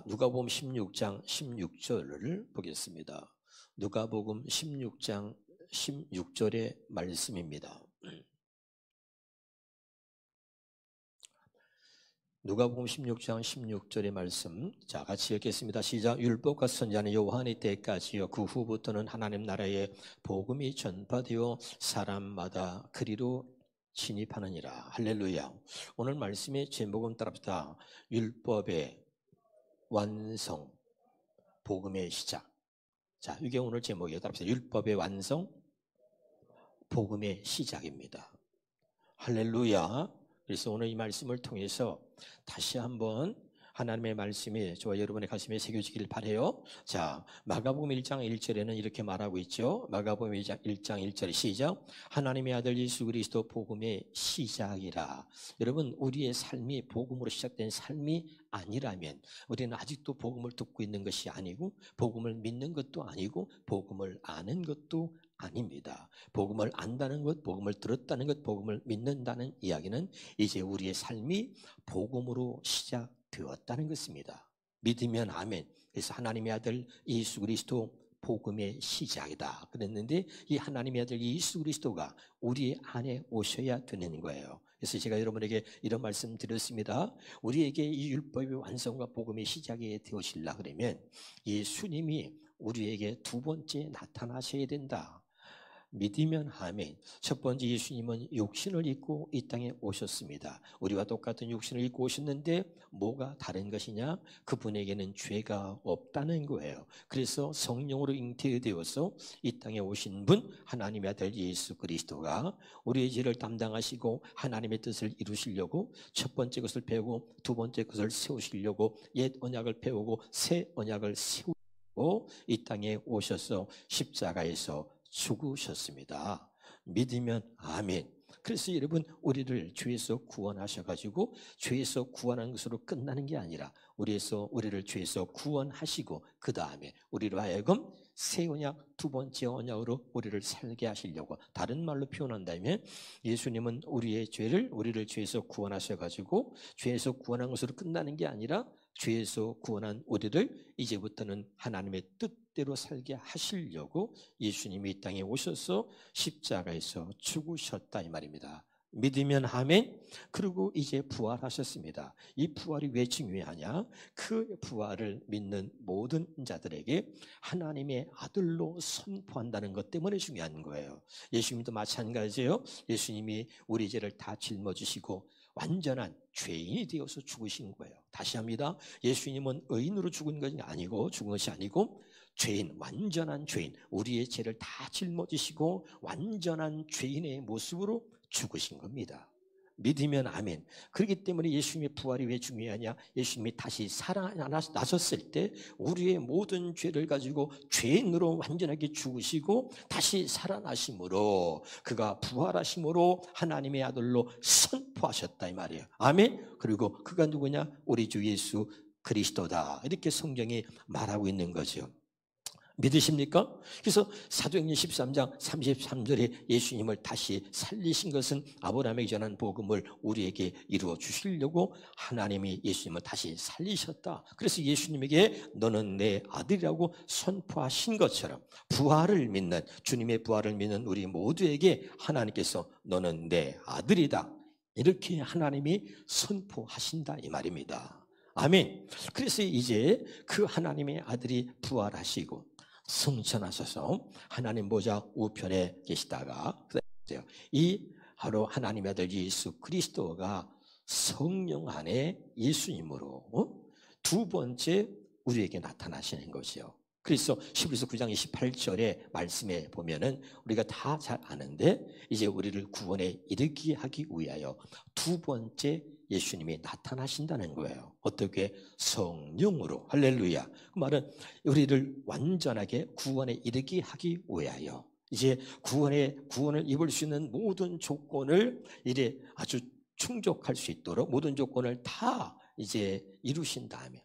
누가복음 16장 16절을 보겠습니다. 누가복음 16장 16절의 말씀입니다. 누가복음 16장 16절의 말씀, 자 같이 읽겠습니다. 시작. 율법과 선지자는 요한의 때까지요 그 후부터는 하나님 나라의 복음이 전파되어 사람마다 그리로 진입하느니라. 할렐루야. 오늘 말씀의 제목은 따릅니다. 율법의 완성, 복음의 시작. 자, 이게 오늘 제목이에요. 따릅니다. 율법의 완성, 복음의 시작입니다. 할렐루야. 그래서 오늘 이 말씀을 통해서 다시 한번 하나님의 말씀이 저와 여러분의 가슴에 새겨지기를 바라요. 자, 마가복음 1장 1절에는 이렇게 말하고 있죠. 마가복음 1장 1절 시작. 하나님의 아들 예수 그리스도 복음의 시작이라. 여러분, 우리의 삶이 복음으로 시작된 삶이 아니라면 우리는 아직도 복음을 듣고 있는 것이 아니고 복음을 믿는 것도 아니고 복음을 아는 것도 아닙니다. 복음을 안다는 것, 복음을 들었다는 것, 복음을 믿는다는 이야기는 이제 우리의 삶이 복음으로 시작되었다는 것입니다. 믿으면 아멘. 그래서 하나님의 아들 예수 그리스도 복음의 시작이다 그랬는데 이 하나님의 아들 예수 그리스도가 우리 안에 오셔야 되는 거예요. 그래서 제가 여러분에게 이런 말씀 드렸습니다. 우리에게 이 율법의 완성과 복음의 시작이 되어질라 그러면 예수님이 우리에게 두 번째 나타나셔야 된다. 믿으면 아멘. 첫 번째, 예수님은 육신을 입고 이 땅에 오셨습니다. 우리와 똑같은 육신을 입고 오셨는데 뭐가 다른 것이냐? 그분에게는 죄가 없다는 거예요. 그래서 성령으로 잉태되어서 이 땅에 오신 분 하나님의 아들 예수 그리스도가 우리의 죄를 담당하시고 하나님의 뜻을 이루시려고 첫 번째 것을 배우고 두 번째 것을 세우시려고 옛 언약을 배우고 새 언약을 세우고 이 땅에 오셔서 십자가에서 죽으셨습니다. 믿으면 아멘. 그래서 여러분, 우리를 죄에서 구원하셔가지고 죄에서 구원한 것으로 끝나는 게 아니라 우리를 죄에서 구원하시고 그 다음에 우리로 하여금 새 언약, 두 번째 언약으로 우리를 살게 하시려고, 다른 말로 표현한다면 예수님은 우리를 죄에서 구원하셔가지고 죄에서 구원한 것으로 끝나는 게 아니라 죄에서 구원한 우리를 이제부터는 하나님의 뜻대로 살게 하시려고 예수님이 이 땅에 오셔서 십자가에서 죽으셨다 이 말입니다. 믿으면 아멘. 그리고 이제 부활하셨습니다. 이 부활이 왜 중요하냐? 그 부활을 믿는 모든 자들에게 하나님의 아들로 선포한다는 것 때문에 중요한 거예요. 예수님도 마찬가지예요. 예수님이 우리 죄를 다 짊어지시고 완전한 죄인이 되어서 죽으신 거예요. 다시 합니다. 예수님은 의인으로 죽은 것이 아니고 죄인, 완전한 죄인, 우리의 죄를 다 짊어지시고 완전한 죄인의 모습으로 죽으신 겁니다. 믿으면 아멘. 그렇기 때문에 예수님의 부활이 왜 중요하냐? 예수님이 다시 살아나셨을 때 우리의 모든 죄를 가지고 죄인으로 완전하게 죽으시고 다시 살아나심으로 그가 부활하심으로 하나님의 아들로 선포하셨다 이 말이에요. 아멘. 그리고 그가 누구냐? 우리 주 예수 그리스도다. 이렇게 성경이 말하고 있는 거죠. 믿으십니까? 그래서 사도행전 13장 33절에 예수님을 다시 살리신 것은 아브라함에게 전한 복음을 우리에게 이루어 주시려고 하나님이 예수님을 다시 살리셨다. 그래서 예수님에게 너는 내 아들이라고 선포하신 것처럼 주님의 부활을 믿는 우리 모두에게 하나님께서 너는 내 아들이다. 이렇게 하나님이 선포하신다 이 말입니다. 아멘. 그래서 이제 그 하나님의 아들이 부활하시고 승천하셔서 하나님 보좌 우편에 계시다가 이 바로 하나님의 아들 예수 그리스도가 성령 안에 예수님으로 두 번째 우리에게 나타나시는 것이요. 그래서 히브리서 9장 28절의 말씀에 보면은 우리가 다 잘 아는데 이제 우리를 구원에 이르게 하기 위하여 두 번째 예수님이 나타나신다는 거예요. 어떻게? 성령으로. 할렐루야. 그 말은 우리를 완전하게 구원에 이르게 하기 위하여 이제 구원을 입을 수 있는 모든 조건을 이제 아주 충족할 수 있도록 모든 조건을 다 이제 이루신 다음에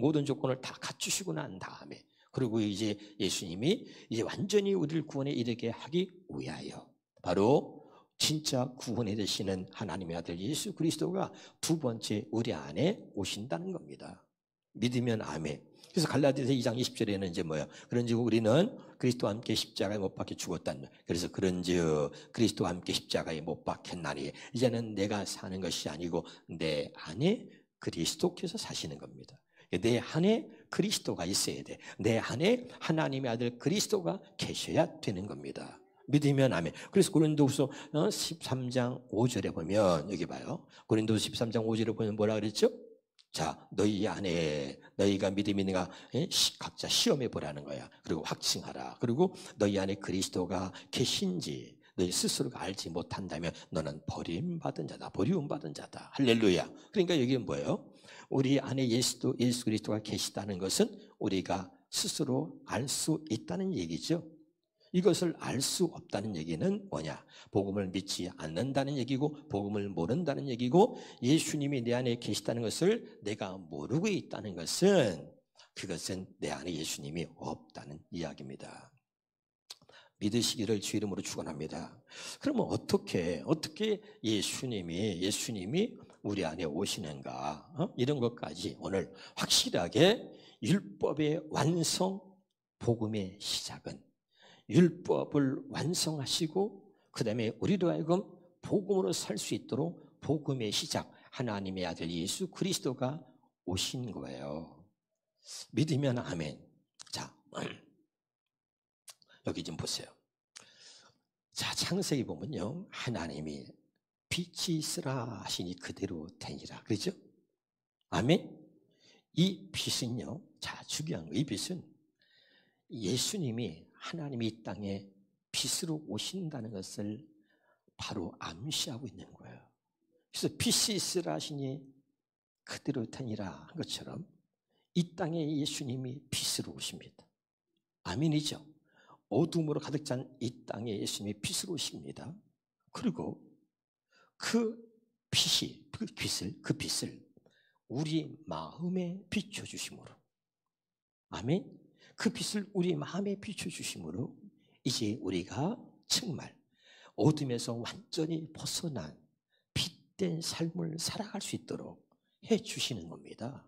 모든 조건을 다 갖추시고 난 다음에 그리고 이제 예수님이 이제 완전히 우리를 구원에 이르게 하기 위하여 바로 진짜 구원해 되시는 하나님의 아들 예수 그리스도가 두 번째 우리 안에 오신다는 겁니다. 믿으면 아멘. 그래서 갈라디아서 2장 20절에는 이제 뭐야? 그런즉 우리는 그리스도와 함께 십자가에 못 박혀 죽었다는. 그래서 그런즉 그리스도와 함께 십자가에 못 박혔나니 이제는 내가 사는 것이 아니고 내 안에 그리스도께서 사시는 겁니다. 내 안에 그리스도가 있어야 돼. 내 안에 하나님의 아들 그리스도가 계셔야 되는 겁니다. 믿으면 아멘. 그래서 고린도후서 13장 5절에 보면 여기 봐요. 고린도후서 13장 5절에 보면 뭐라 그랬죠? 자, 너희 안에 너희가 믿음이 있는가 각자 시험해 보라는 거야. 그리고 확증하라. 그리고 너희 안에 그리스도가 계신지 너희 스스로가 알지 못한다면 너는 버림받은 자다. 버리움받은 자다. 할렐루야. 그러니까 여기 뭐예요? 우리 안에 예수 그리스도가 계시다는 것은 우리가 스스로 알 수 있다는 얘기죠. 이것을 알 수 없다는 얘기는 뭐냐? 복음을 믿지 않는다는 얘기고 복음을 모른다는 얘기고 예수님이 내 안에 계시다는 것을 내가 모르고 있다는 것은 그것은 내 안에 예수님이 없다는 이야기입니다. 믿으시기를 주 이름으로 축원합니다. 그러면 어떻게 예수님이 우리 안에 오시는가? 이런 것까지 오늘 확실하게 율법의 완성, 복음의 시작은 율법을 완성하시고 그 다음에 우리로 하여금 복음으로 살 수 있도록 복음의 시작, 하나님의 아들 예수 그리스도가 오신 거예요. 믿으면 아멘. 자, 여기 좀 보세요. 자, 창세기 보면요, 하나님이 빛이 있으라 하시니 그대로 되니라. 그렇죠? 아멘. 이 빛은요, 자, 중요한 거, 이 빛은 예수님이 하나님이 이 땅에 빛으로 오신다는 것을 바로 암시하고 있는 거예요. 그래서 빛이 있으라 하시니 그대로 되니라 한 것처럼 이 땅에 예수님이 빛으로 오십니다. 아멘이죠? 어둠으로 가득 찬 이 땅에 예수님이 빛으로 오십니다. 그리고 그 빛을 우리 마음에 비춰주심으로, 아멘. 그 빛을 우리 마음에 비춰주심으로 이제 우리가 정말 어둠에서 완전히 벗어난 빛된 삶을 살아갈 수 있도록 해주시는 겁니다.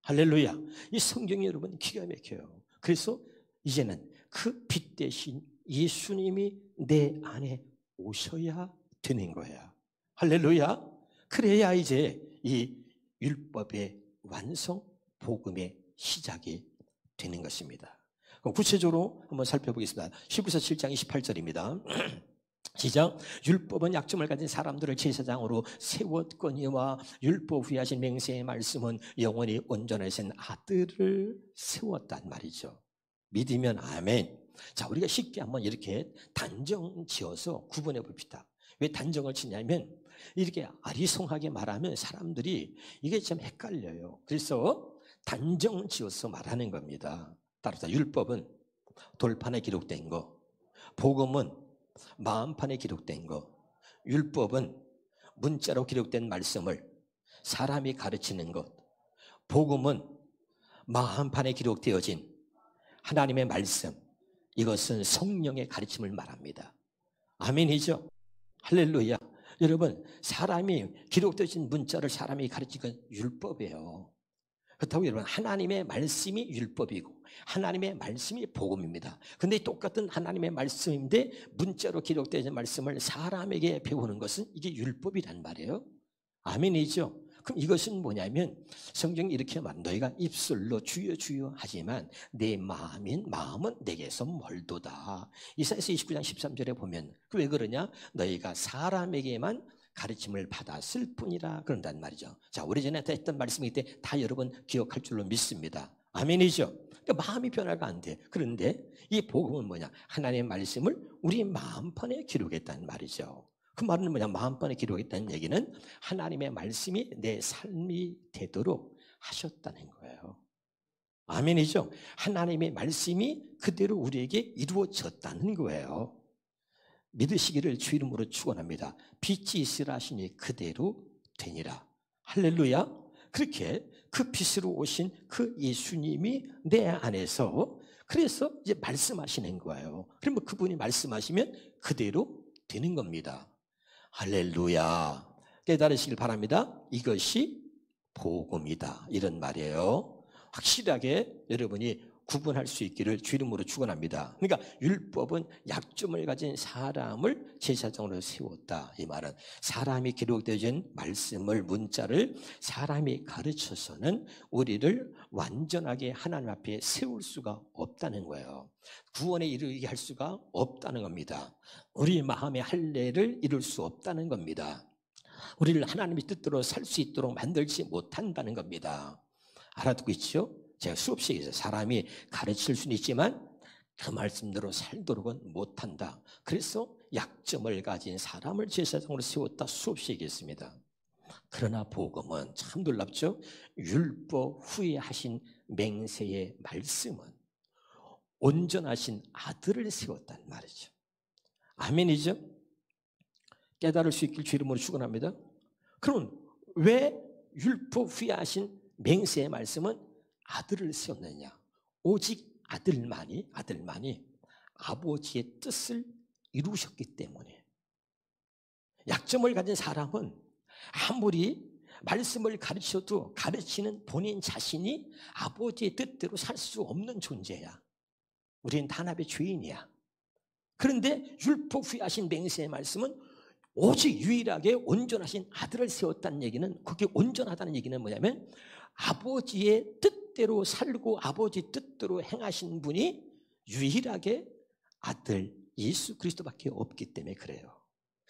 할렐루야. 이 성경이 여러분 기가 막혀요. 그래서 이제는 그 빛 대신 예수님이 내 안에 오셔야 되는 거야. 할렐루야. 그래야 이제 이 율법의 완성, 복음의 시작이 되는 것입니다. 그럼 구체적으로 한번 살펴보겠습니다. 히브리서 7장 28절입니다. 시작. 율법은 약점을 가진 사람들을 제사장으로 세웠거니와 율법 후에 하신 맹세의 말씀은 영원히 온전하신 아들을 세웠단 말이죠. 믿으면 아멘. 자, 우리가 쉽게 한번 이렇게 단정 지어서 구분해 봅시다. 왜 단정을 치냐면 이렇게 아리송하게 말하면 사람들이 이게 좀 헷갈려요. 그래서 단정 지어서 말하는 겁니다. 따라서 율법은 돌판에 기록된 거, 복음은 마음판에 기록된 거, 율법은 문자로 기록된 말씀을 사람이 가르치는 것, 복음은 마음판에 기록되어진 하나님의 말씀, 이것은 성령의 가르침을 말합니다. 아멘이죠? 할렐루야. 여러분, 사람이 기록되어진 문자를 사람이 가르치는 건 율법이에요. 그렇다고 여러분, 하나님의 말씀이 율법이고 하나님의 말씀이 복음입니다. 그런데 똑같은 하나님의 말씀인데 문자로 기록되는 말씀을 사람에게 배우는 것은 이게 율법이란 말이에요. 아멘이죠? 그럼 이것은 뭐냐면 성경이 이렇게 말합니다. 너희가 입술로 주여 주여 하지만 내 마음은 내게서 멀도다. 이사야서 29장 13절에 보면 왜 그러냐? 너희가 사람에게만 가르침을 받았을 뿐이라 그런단 말이죠. 자, 오래전에 했던 말씀이기 때문에 다 여러분 기억할 줄로 믿습니다. 아멘이죠? 그러니까 마음이 변화가 안 돼. 그런데 이 복음은 뭐냐? 하나님의 말씀을 우리 마음판에 기록했다는 말이죠. 그 말은 뭐냐? 마음판에 기록했다는 얘기는 하나님의 말씀이 내 삶이 되도록 하셨다는 거예요. 아멘이죠? 하나님의 말씀이 그대로 우리에게 이루어졌다는 거예요. 믿으시기를 주 이름으로 축원합니다. 빛이 있으라 하시니 그대로 되니라. 할렐루야. 그렇게 그 빛으로 오신 그 예수님이 내 안에서 그래서 이제 말씀하시는 거예요. 그러면 그분이 말씀하시면 그대로 되는 겁니다. 할렐루야. 깨달으시길 바랍니다. 이것이 복음이다. 이런 말이에요. 확실하게 여러분이 구분할 수 있기를 주 이름으로 축원합니다. 그러니까 율법은 약점을 가진 사람을 제사장으로 세웠다. 이 말은 사람이 기록되어진 말씀을, 문자를 사람이 가르쳐서는 우리를 완전하게 하나님 앞에 세울 수가 없다는 거예요. 구원에 이르게 할 수가 없다는 겁니다. 우리 마음의 할례를 이룰 수 없다는 겁니다. 우리를 하나님의 뜻대로 살 수 있도록 만들지 못한다는 겁니다. 알아듣고 있죠? 제가 수없이 얘기해서 사람이 가르칠 수는 있지만 그 말씀대로 살도록은 못한다. 그래서 약점을 가진 사람을 제사장으로 세웠다 수없이 얘기했습니다. 그러나 복음은 참 놀랍죠? 율법 후에 하신 맹세의 말씀은 온전하신 아들을 세웠단 말이죠. 아멘이죠? 깨달을 수 있길 주 이름으로 축원합니다. 그럼 왜 율법 후에 하신 맹세의 말씀은 아들을 세웠느냐? 오직 아들만이 아버지의 뜻을 이루셨기 때문에. 약점을 가진 사람은 아무리 말씀을 가르쳐도 가르치는 본인 자신이 아버지의 뜻대로 살 수 없는 존재야. 우리는 단합의 죄인이야. 그런데 율법 후에 하신 맹세의 말씀은 오직 유일하게 온전하신 아들을 세웠다는 얘기는, 그게 온전하다는 얘기는 뭐냐면 아버지의 뜻대로 살고 아버지 뜻대로 행하신 분이 유일하게 아들 예수 그리스도밖에 없기 때문에 그래요.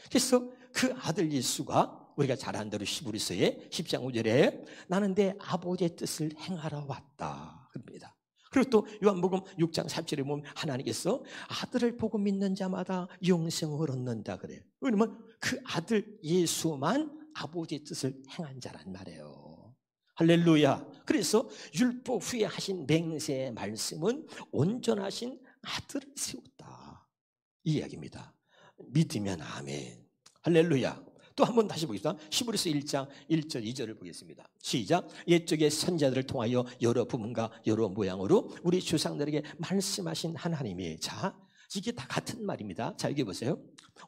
그래서 그 아들 예수가 우리가 잘 아는 대로 히브리서의 10장 5절에 나는 내 아버지의 뜻을 행하러 왔다 그럽니다. 그리고 또 요한복음 6장 3절에 보면 하나님께서 아들을 보고 믿는 자마다 영생을 얻는다 그래요. 왜냐면 그 아들 예수만 아버지의 뜻을 행한 자란 말이에요. 할렐루야. 그래서 율법 후에 하신 맹세의 말씀은 온전하신 아들을 세웠다. 이 이야기입니다. 믿으면 아멘. 할렐루야. 또 한 번 다시 보겠습니다. 히브리서 1장 1절 2절을 보겠습니다. 시작. 옛적의 선자들을 통하여 여러 부분과 여러 모양으로 우리 조상들에게 말씀하신 하나님이, 자, 이게 다 같은 말입니다. 자, 여기 보세요.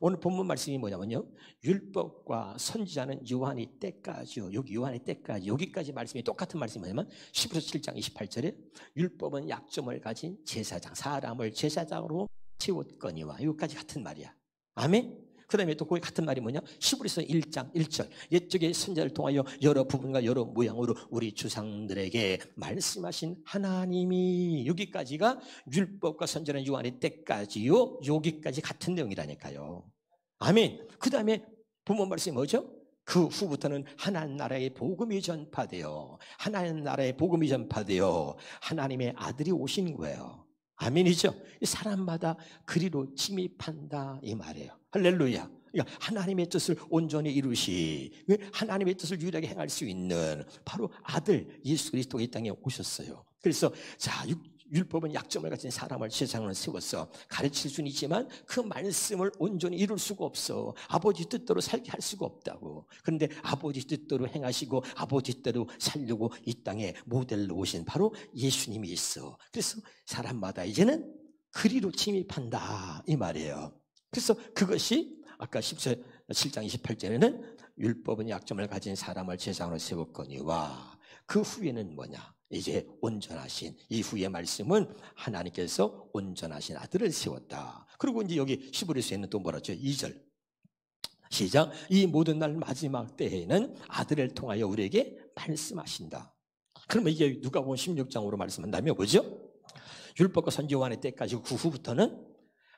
오늘 본문 말씀이 뭐냐면요, 율법과 선지자는 요한의 때까지요. 여기 요한의 때까지, 여기까지 말씀이 똑같은 말씀이 뭐냐면 히브리서 7장 28절에 율법은 약점을 가진 제사장, 사람을 제사장으로 세웠거니와, 여기까지 같은 말이야. 아멘. 그 다음에 또 거기 같은 말이 뭐냐? 히브리서 1장 1절 옛적의 선자를 통하여 여러 부분과 여러 모양으로 우리 주상들에게 말씀하신 하나님이, 여기까지가 율법과 선지자는 요한의 때까지요. 여기까지 같은 내용이라니까요. 아멘. 그 다음에 본문 말씀이 뭐죠? 그 후부터는 하나님 나라의 복음이 전파되어, 하나님 나라의 복음이 전파되어 하나님의 아들이 오신 거예요. 아멘이죠? 사람마다 그리로 침입한다 이 말이에요. 할렐루야. 그러니까 하나님의 뜻을 온전히 이루시, 하나님의 뜻을 유일하게 행할 수 있는 바로 아들 예수 그리스도가 이 땅에 오셨어요. 그래서 자, 율법은 약점을 가진 사람을 세상으로 세워서 가르칠 수는 있지만 그 말씀을 온전히 이룰 수가 없어. 아버지 뜻대로 살게 할 수가 없다고. 그런데 아버지 뜻대로 행하시고 아버지 뜻대로 살려고 이 땅에 모델로 오신 바로 예수님이 있어. 그래서 사람마다 이제는 그리로 침입한다 이 말이에요. 그래서 그것이 아까 7장 28절에는 율법은 약점을 가진 사람을 제사장으로 세웠거니와, 그 후에는 뭐냐? 이제 온전하신 이후의 말씀은 하나님께서 온전하신 아들을 세웠다. 그리고 이제 여기 히브리서에는 또 뭐라죠? 2절 시작. 이 모든 날 마지막 때에는 아들을 통하여 우리에게 말씀하신다. 그러면 이게 누가복음 16장으로 말씀한다면 뭐죠? 율법과 선지 요한의 때까지 그 후부터는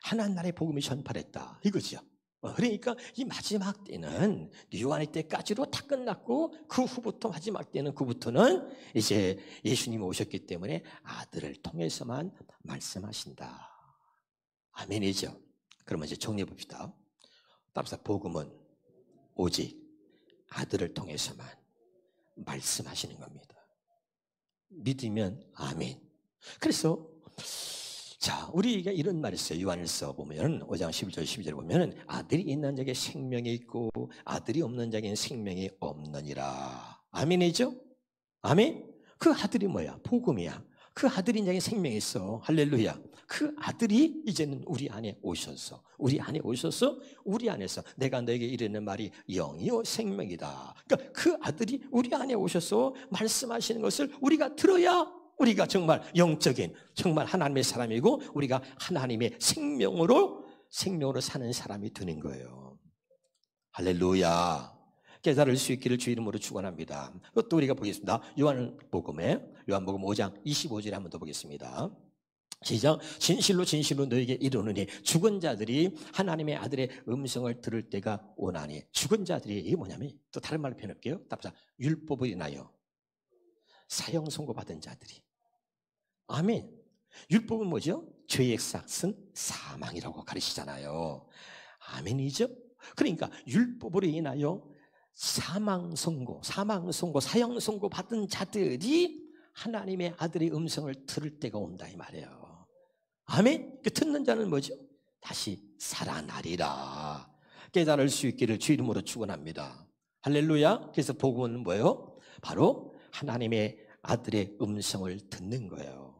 하나님 나라의 복음이 전파됐다 이거죠. 그러니까 이 마지막 때는 요한의 때까지로 다 끝났고 그 후부터 마지막 때는 그부터는 이제 예수님이 오셨기 때문에 아들을 통해서만 말씀하신다. 아멘이죠. 그러면 이제 정리해 봅시다. 따라서 복음은 오직 아들을 통해서만 말씀하시는 겁니다. 믿으면 아멘. 그래서 자, 우리가 이런 말이 있어요. 요한일서 보면 5장 11절 12절에 보면 아들이 있는 자에게 생명이 있고 아들이 없는 자에게는 생명이 없느니라. 아멘이죠? 아멘? 그 아들이 뭐야? 복음이야. 그 아들이 자에게 생명이 있어. 할렐루야. 그 아들이 이제는 우리 안에 오셔서 우리 안에서 내가 너에게 이르는 말이 영이요 생명이다. 그러니까 그 아들이 우리 안에 오셔서 말씀하시는 것을 우리가 들어야 우리가 정말 영적인 정말 하나님의 사람이고 우리가 하나님의 생명으로 사는 사람이 되는 거예요. 할렐루야. 깨달을 수 있기를 주 이름으로 축원합니다. 그것도 우리가 보겠습니다. 요한복음 5장 25절에 한번 더 보겠습니다. 시작. 진실로 진실로 너에게 이르노니 죽은 자들이 하나님의 아들의 음성을 들을 때가 오나니. 죽은 자들이 이게 뭐냐면 또 다른 말로 표현할게요. 답사 율법을 인하여 사형 선고받은 자들이. 아멘. 율법은 뭐죠? 죄의 삭은 사망이라고 가르치잖아요. 아멘이죠? 그러니까 율법으로 인하여 사형 선고 받은 자들이 하나님의 아들의 음성을 들을 때가 온다 이 말이에요. 아멘. 듣는 자는 뭐죠? 다시 살아나리라. 깨달을 수 있기를 주 이름으로 축원합니다. 할렐루야. 그래서 복음은 뭐예요? 바로 하나님의 아들의 음성을 듣는 거예요.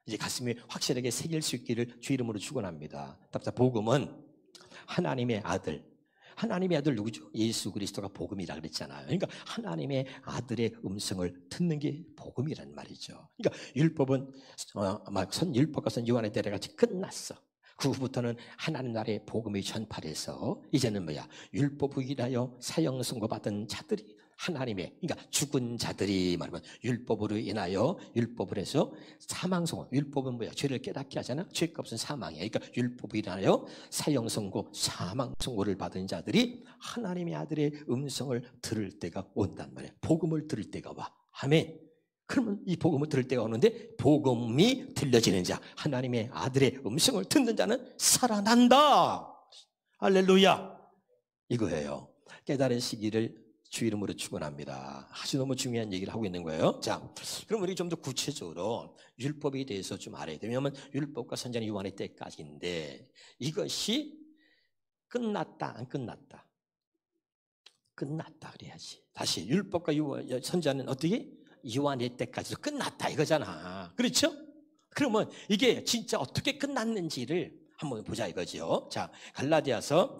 이제 가슴에 확실하게 새길 수 있기를 주 이름으로 축원합니다. 답사 복음은 하나님의 아들 누구죠? 예수 그리스도가 복음이라 그랬잖아요. 그러니까 하나님의 아들의 음성을 듣는 게 복음이란 말이죠. 그러니까 율법은 율법과 선 요한의 때까지 끝났어. 그 후부터는 하나님 나라의 복음이 전파돼서 이제는 뭐야? 율법을 인하여 사형 선고받은 자들이 하나님의, 그러니까 죽은 자들이 말하면 율법으로 인하여 율법을 해서 사망 선고. 율법은 뭐야? 죄를 깨닫게 하잖아. 죄값은 사망이야. 그러니까 율법으로 인하여 사형 선고, 사망 선고를 받은 자들이 하나님의 아들의 음성을 들을 때가 온단 말이야. 복음을 들을 때가 와. 아멘. 그러면 이 복음을 들을 때가 오는데 복음이 들려지는 자, 하나님의 아들의 음성을 듣는 자는 살아난다. 할렐루야. 이거예요. 깨달으시기를 주 이름으로 축원합니다. 아주 너무 중요한 얘기를 하고 있는 거예요. 자, 그럼 우리 좀 더 구체적으로 율법에 대해서 좀 알아야 돼요. 왜냐하면 율법과 선지자는 요한의 때까지인데 이것이 끝났다 안 끝났다? 끝났다 그래야지. 다시 율법과 선지자는 어떻게? 요한의 때까지도 끝났다 이거잖아. 그렇죠? 그러면 이게 진짜 어떻게 끝났는지를 한번 보자 이거죠. 자, 갈라디아서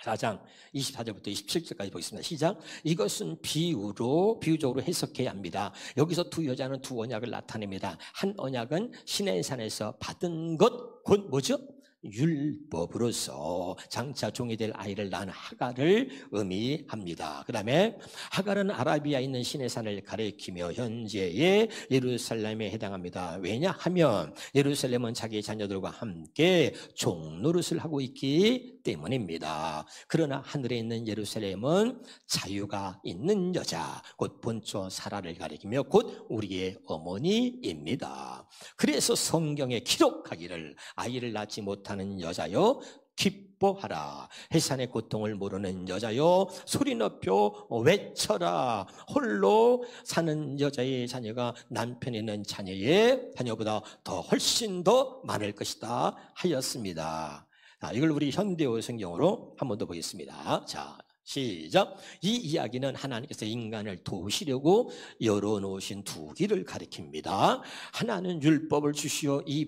4장 24절부터 27절까지 보겠습니다. 시작. 이것은 비유적으로 해석해야 합니다. 여기서 두 여자는 두 언약을 나타냅니다. 한 언약은 시내산에서 받은 것, 곧 뭐죠? 율법으로서 장차 종이 될 아이를 낳은 하갈을 의미합니다. 그 다음에 하갈은 아라비아에 있는 시내산을 가리키며 현재의 예루살렘에 해당합니다. 왜냐하면 예루살렘은 자기 자녀들과 함께 종노릇을 하고 있기 때문입니다. 그러나 하늘에 있는 예루살렘은 자유가 있는 여자, 곧 본초 사라를 가리키며 곧 우리의 어머니입니다. 그래서 성경에 기록하기를 아이를 낳지 못하는 여자여 기뻐하라. 해산의 고통을 모르는 여자여 소리 높여 외쳐라. 홀로 사는 여자의 자녀가 남편 있는 자녀의 자녀보다 더 훨씬 더 많을 것이다 하였습니다. 자, 이걸 우리 현대어 성경으로 한 번 더 보겠습니다. 자, 시작. 이 이야기는 하나님께서 인간을 도우시려고 열어놓으신 두 길을 가리킵니다. 하나는 율법을 주시어 이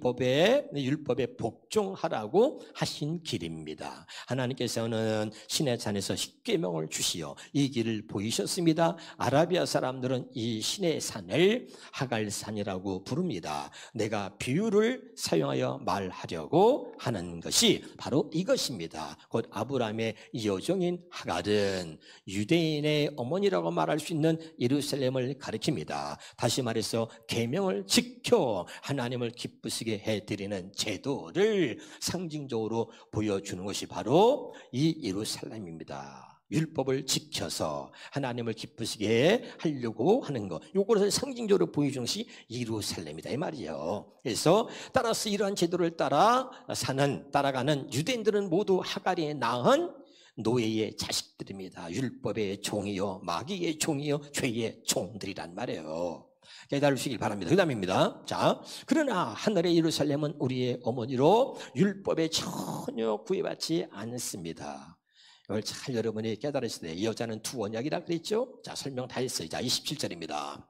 율법에 복종하라고 하신 길입니다. 하나님께서는 시내산에서 십계명을 주시어 이 길을 보이셨습니다. 아라비아 사람들은 이 시내산을 하갈산이라고 부릅니다. 내가 비유를 사용하여 말하려고 하는 것이 바로 이것입니다. 곧 아브라함의 여종인 하갈은 유대인의 어머니라고 말할 수 있는 예루살렘을 가리킵니다. 다시 말해서 계명을 지켜 하나님을 기쁘시게 해드리는 제도를 상징적으로 보여주는 것이 바로 이 예루살렘입니다. 율법을 지켜서 하나님을 기쁘시게 하려고 하는 것, 요거를 상징적으로 보여주는 것이 예루살렘이다 이 말이에요. 그래서 따라서 이러한 제도를 따라가는 유대인들은 모두 하갈이 낳은 노예의 자식들입니다. 율법의 종이요, 마귀의 종이요, 죄의 종들이란 말이에요. 깨달으시길 바랍니다. 그 다음입니다. 자, 그러나 하늘의 예루살렘은 우리의 어머니로 율법에 전혀 구애받지 않습니다. 이걸 잘 여러분이 깨달으시되 이 여자는 두 언약이라 그랬죠? 자, 설명 다 했어요. 자, 27절입니다.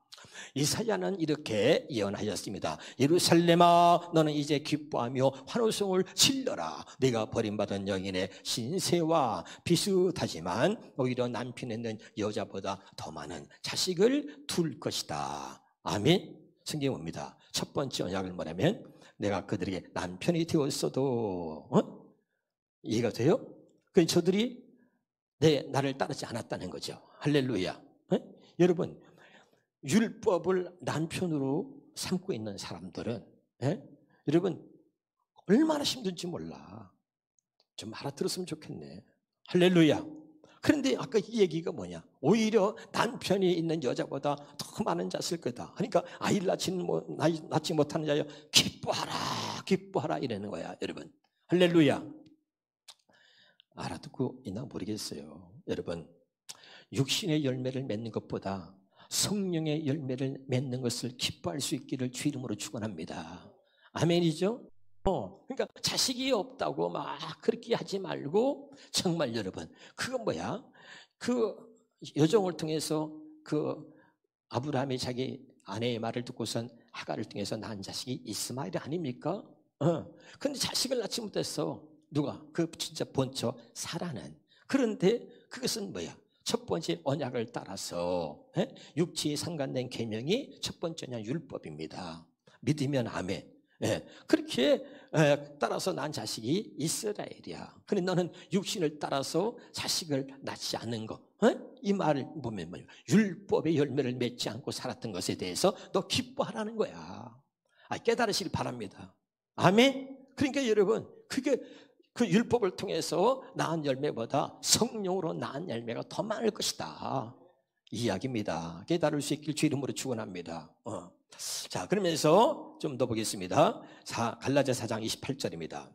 이사야는 이렇게 예언하였습니다. 예루살렘아, 너는 이제 기뻐하며 환호성을 질러라. 네가 버림받은 여인의 신세와 비슷하지만 오히려 남편 있는 여자보다 더 많은 자식을 둘 것이다. 아멘. 성경에 옵니다. 첫 번째 언약을 뭐냐면 내가 그들에게 남편이 되었어도 이해가 돼요? 그 저들이 나를 따르지 않았다는 거죠. 할렐루야. 여러분 율법을 남편으로 삼고 있는 사람들은 여러분 얼마나 힘든지 몰라. 좀 알아들었으면 좋겠네. 할렐루야. 그런데 아까 이 얘기가 뭐냐? 오히려 남편이 있는 여자보다 더 많은 자 쓸 거다. 그러니까 아이를 낳지 못하는 자여 기뻐하라, 기뻐하라 이러는 거야, 여러분. 할렐루야. 알아듣고 있나 모르겠어요. 여러분, 육신의 열매를 맺는 것보다 성령의 열매를 맺는 것을 기뻐할 수 있기를 주 이름으로 축원합니다. 아멘이죠? 그러니까 자식이 없다고 막 그렇게 하지 말고 정말 여러분 그건 뭐야? 그 여종을 통해서 그 아브라함이 자기 아내의 말을 듣고선 하갈을 통해서 낳은 자식이 이스마엘 아닙니까? 근데 자식을 낳지 못했어. 누가? 그 진짜 본처 사라는. 그런데 그것은 뭐야? 첫 번째 언약을 따라서 육체에 상관된 계명이 첫 번째 언약 율법입니다. 믿으면 아멘. 그렇게 따라서 난 자식이 이스라엘이야. 그런데 너는 육신을 따라서 자식을 낳지 않는 거. 이 말을 보면 뭐예요? 율법의 열매를 맺지 않고 살았던 것에 대해서 너 기뻐하라는 거야. 깨달으시길 바랍니다. 아멘. 그러니까 여러분 그게 그 율법을 통해서 낳은 열매보다 성령으로 낳은 열매가 더 많을 것이다. 이 이야기입니다. 깨달을 수 있길 주 이름으로 축원합니다. 자, 그러면서 좀 더 보겠습니다. 갈라디아 4장 28절입니다.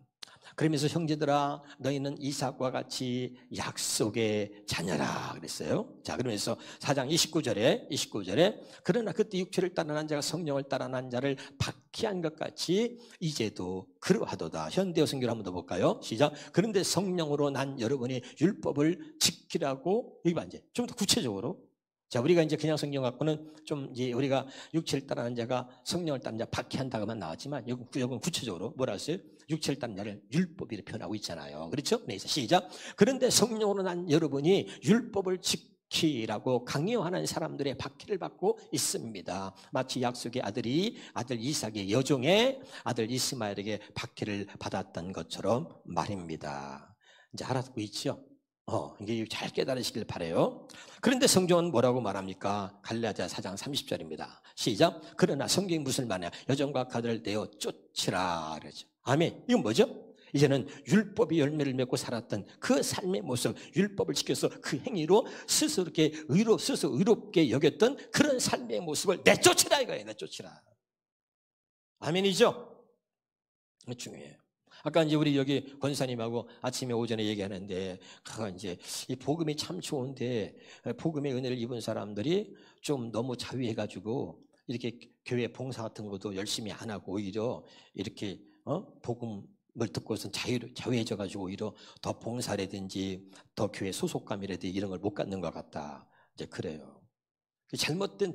그러면서 형제들아 너희는 이삭과 같이 약속의 자녀라 그랬어요. 자, 그러면서 4장 29절에 그러나 그때 육체를 따라 난 자가 성령을 따라 난 자를 박해한 것 같이 이제도 그러하도다. 현대어 성경을 한번 더 볼까요? 시작. 그런데 성령으로 난 여러분이 율법을 지키라고 여기 봐 이제 좀 더 구체적으로. 자, 우리가 이제 그냥 성경 갖고는 좀 이제 우리가 육체를 따르는 자가 성령을 따르는 자 박해한다고만 나왔지만 여기 구체적으로 뭐라 했어요? 육체를 따르는 자를 율법이라 표현하고 있잖아요. 그렇죠? 네, 시작. 그런데 성령으로 난 여러분이 율법을 지키라고 강요하는 사람들의 박해를 받고 있습니다. 마치 약속의 아들 이삭의 여종의 아들 이스마엘에게 박해를 받았던 것처럼 말입니다. 이제 알아듣고 있죠? 이게 잘 깨달으시길 바라요. 그런데 성경은 뭐라고 말합니까? 갈라디아 4장 30절입니다. 시작. 그러나 성경이 무슨 말이냐? 여종과 가들을 내어 쫓으라 그러죠. 아멘. 이건 뭐죠? 이제는 율법의 열매를 맺고 살았던 그 삶의 모습, 율법을 지켜서 그 행위로 스스로 의롭게 여겼던 그런 삶의 모습을 내쫓으라 이거예요. 내쫓으라. 아멘이죠? 중요해요. 아까 이제 우리 여기 권사님하고 아침에 오전에 얘기하는데, 이제 이 복음이 참 좋은데, 복음의 은혜를 입은 사람들이 좀 너무 자유해가지고, 이렇게 교회 봉사 같은 것도 열심히 안 하고, 오히려 이렇게, 복음을 듣고선 자유해져가지고, 오히려 더 봉사라든지, 더 교회 소속감이라든지 이런 걸 못 갖는 것 같다. 이제 그래요. 잘못된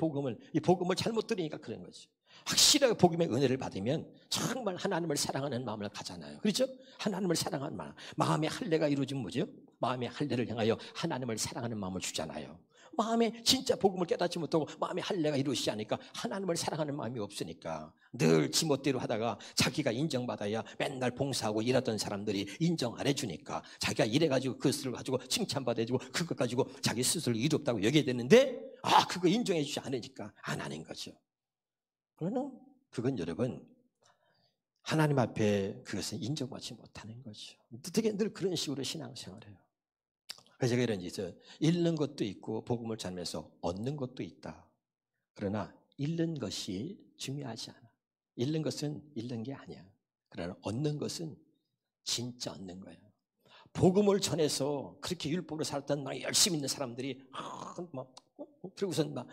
이 복음을 잘못 들으니까 그런 거죠. 확실하게 복음의 은혜를 받으면 정말 하나님을 사랑하는 마음을 가잖아요. 그렇죠? 하나님을 사랑하는 마음. 마음의 할례가 이루어지면 뭐죠? 마음의 할례를 향하여 하나님을 사랑하는 마음을 주잖아요. 마음에 진짜 복음을 깨닫지 못하고 마음의 할례가 이루어지지 않으니까 하나님을 사랑하는 마음이 없으니까 늘 지멋대로 하다가 자기가 인정받아야 맨날 봉사하고 일하던 사람들이 인정 안 해주니까 자기가 이래가지고 그것을 가지고 칭찬받아주고 그것 가지고 자기 스스로 이롭다고 여겨야 되는데 그거 인정해주지 않으니까 안 하는 거죠. 그러나 그건 여러분 하나님 앞에 그것은 인정받지 못하는 거죠. 어떻게 늘 그런 식으로 신앙생활해요. 그래서 제가 이런 잃는 것도 있고 복음을 전하면서 얻는 것도 있다. 그러나 잃는 것이 중요하지 않아. 잃는 것은 잃는 게 아니야. 그러나 얻는 것은 진짜 얻는 거야. 복음을 전해서 그렇게 율법으로 살았던 막 열심히 있는 사람들이 그러고선 막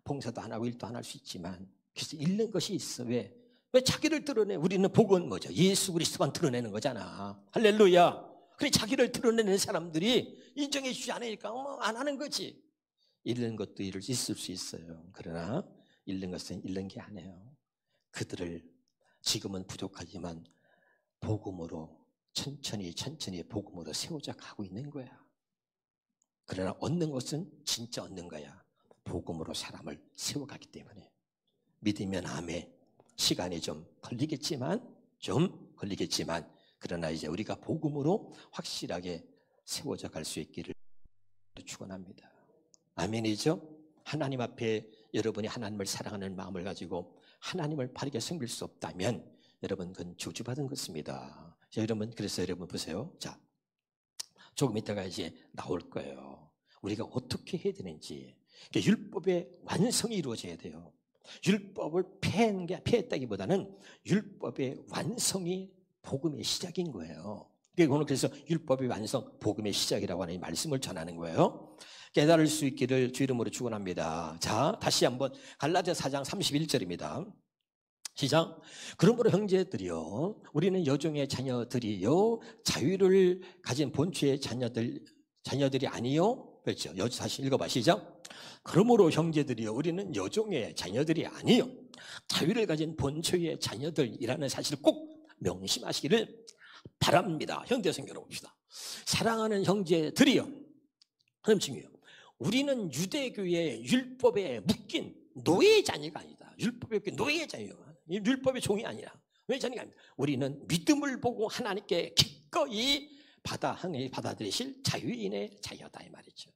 봉사도 안 하고 일도 안 할 수 있지만 그래서 잃는 것이 있어. 왜 자기를 드러내? 우리는 복음은 뭐죠? 예수 그리스도만 드러내는 거잖아. 할렐루야. 그래 자기를 드러내는 사람들이 인정해 주지 않으니까 안 하는 거지. 잃는 것도 있을 수 있어요. 그러나 잃는 것은 잃는 게 아니에요. 그들을 지금은 부족하지만 복음으로 천천히 복음으로 세워져 가고 있는 거야. 그러나 얻는 것은 진짜 얻는 거야. 복음으로 사람을 세워가기 때문에. 믿으면 아멘. 시간이 좀 걸리겠지만 그러나 이제 우리가 복음으로 확실하게 세워져 갈 수 있기를 축원합니다. 아멘이죠? 하나님 앞에 여러분이 하나님을 사랑하는 마음을 가지고 하나님을 바르게 섬길 수 없다면 여러분 그건 저주받은 것입니다. 자, 여러분 그래서 여러분 보세요. 자, 조금 있다가 이제 나올 거예요. 우리가 어떻게 해야 되는지. 그러니까 율법의 완성이 이루어져야 돼요. 율법을 폐했다기보다는 율법의 완성이 복음의 시작인 거예요. 오늘 그래서 율법의 완성, 복음의 시작이라고 하는 이 말씀을 전하는 거예요. 깨달을 수 있기를 주 이름으로 축원합니다. 자, 다시 한번 갈라디아서 4장 31절입니다. 시작. 그러므로 형제들이요, 우리는 여종의 자녀들이요, 자유를 가진 본처의 자녀들이 아니요. 그렇죠. 다시 읽어봐. 시작. 그러므로 형제들이요, 우리는 여종의 자녀들이 아니요, 자유를 가진 본처의 자녀들이라는 사실을 꼭 명심하시기를 바랍니다. 현대성경으로 봅시다. 사랑하는 형제들이요, 그럼 중요해요. 우리는 유대교의 율법에 묶인 노예의 자녀가 아니다. 율법에 묶인 노예의 자녀가, 율법의 종이 아니라 왜 자녀가 아닙니다. 우리는 믿음을 보고 하나님께 기꺼이 하나님이 받아들이실 자유인의 자녀다 이 말이죠.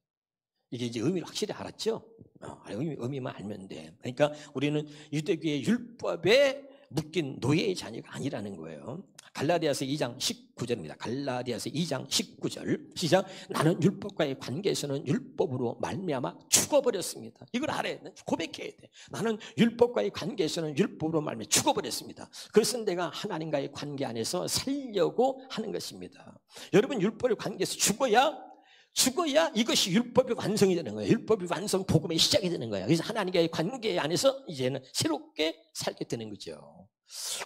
이게 이제 의미를 확실히 알았죠? 의미만 알면 돼. 그러니까 우리는 유대교의 율법에 묶인 노예의 자녀가 아니라는 거예요. 갈라디아서 2장 19절입니다. 갈라디아서 2장 19절. 시작. 나는 율법과의 관계에서는 율법으로 말미암아 죽어버렸습니다. 이걸 알아야 돼. 고백해야 돼. 나는 율법과의 관계에서는 율법으로 말미암아 죽어버렸습니다. 그것은 내가 하나님과의 관계 안에서 살려고 하는 것입니다. 여러분 율법의 관계에서 죽어야 이것이 율법의 완성이 되는 거예요. 율법의 완성, 복음의 시작이 되는 거예요. 그래서 하나님과의 관계 안에서 이제는 새롭게 살게 되는 거죠.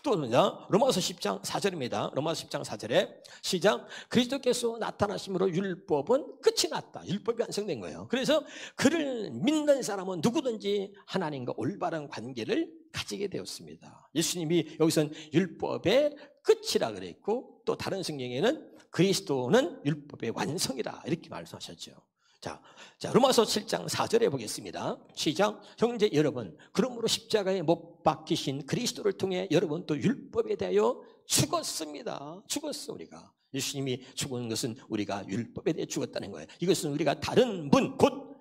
또 로마서 10장 4절입니다. 로마서 10장 4절에 시작. 그리스도께서 나타나심으로 율법은 끝이 났다. 율법이 완성된 거예요. 그래서 그를 믿는 사람은 누구든지 하나님과 올바른 관계를 가지게 되었습니다. 예수님이 여기서는 율법의 끝이라 그랬고, 또 다른 성경에는 그리스도는 율법의 완성이라 이렇게 말씀하셨죠. 자, 로마서 7장 4절에 보겠습니다. 시작. 형제 여러분, 그러므로 십자가에 못 박히신 그리스도를 통해 여러분 또 율법에 대하여 죽었습니다. 죽었어. 우리가 예수님이 죽은 것은 우리가 율법에 대해 죽었다는 거예요. 이것은 우리가 다른 분, 곧